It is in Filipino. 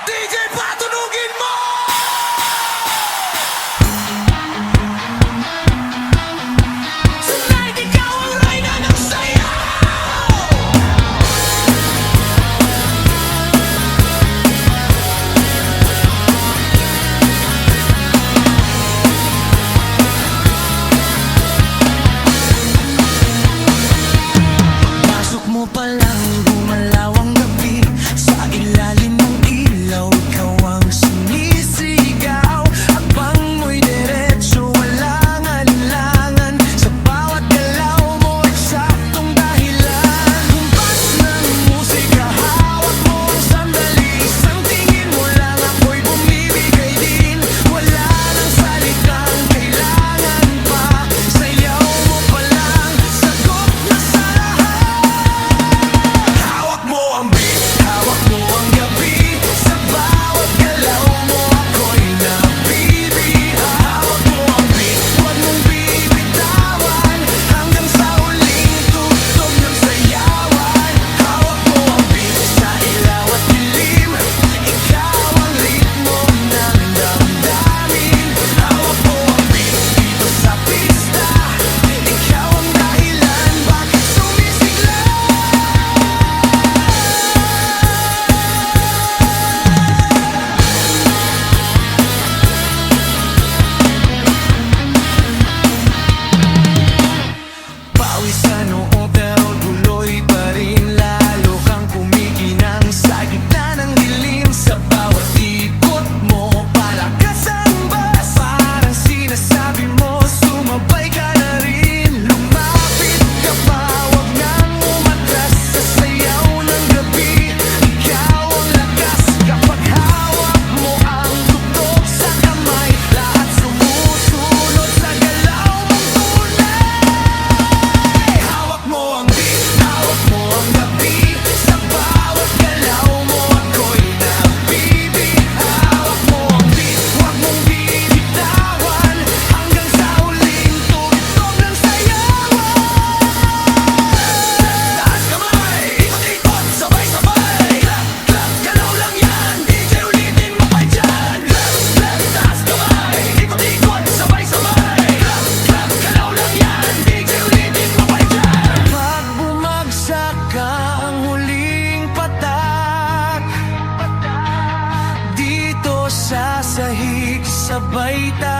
DJ patunugin mo! Tonight ikaw ang reyna ng sayaw! Pasok mo pa lang, gumalaw ang gabi. Sa ilalim ng ilaw, ikaw ang sumisigaw. Abang mo'y diretso, walang alinlangan. Sa bawat galaw mo, eksaktong dahilan. Humpas ng musika, hawak mo ang sandali. Isang tingin mo lang, ako'y bumibigay din. Wala nang salitang kailangan pa. Sayaw mo pa lang, sagot na sa lahat. Hawak mo ang beat, hawak mo ang gabi. Sa bawat galaw mo, ako'y nabibi. Hawak mo ang beat, huwag mong bibitawan. Hanggang sa huling tugtog ng sayawan. Hawak mo ang beat, sa ilaw at dilim. Ikaw ang ritmo ng damdamin. Hawak mo ang beat, dito sa pista. Ikaw ang dahilan, bakit sumisigla? Pawis sa noo pero tuloy pa rin. Lalo kang kumikinang sa gitna ng dilim. Sa bawat ikot mo, palakas ang bas. Parang sinasabi mo, sumabay ka na rin. Lumapit ka pa, wag nang umatras. Sa sayaw ng gabi, ikaw ang lakas. Kapag hawak mo ang tugtog sa kamay, lahat sumusunod sa galaw mong tunay. Hawak mo ang beat, hawak mo ang gabi. Sa bawat galaw mo, ako'y nabibi. Hawak mo ang beat, huwag mong bibitawan. Hanggang sa huling tugtog ng sayawan. Taas kamay, ikot-ikot, sabay-sabay. Clap, clap, galaw lang yan. DJ ulitin mo pa dyan. Clap, clap, taas kamay, ikot-ikot, sabay-sabay. Clap, clap, galaw lang yan. DJ ulitin mo pa dyan. Pag bumagsak ang huling patak, dito sa sahig sabay tayo.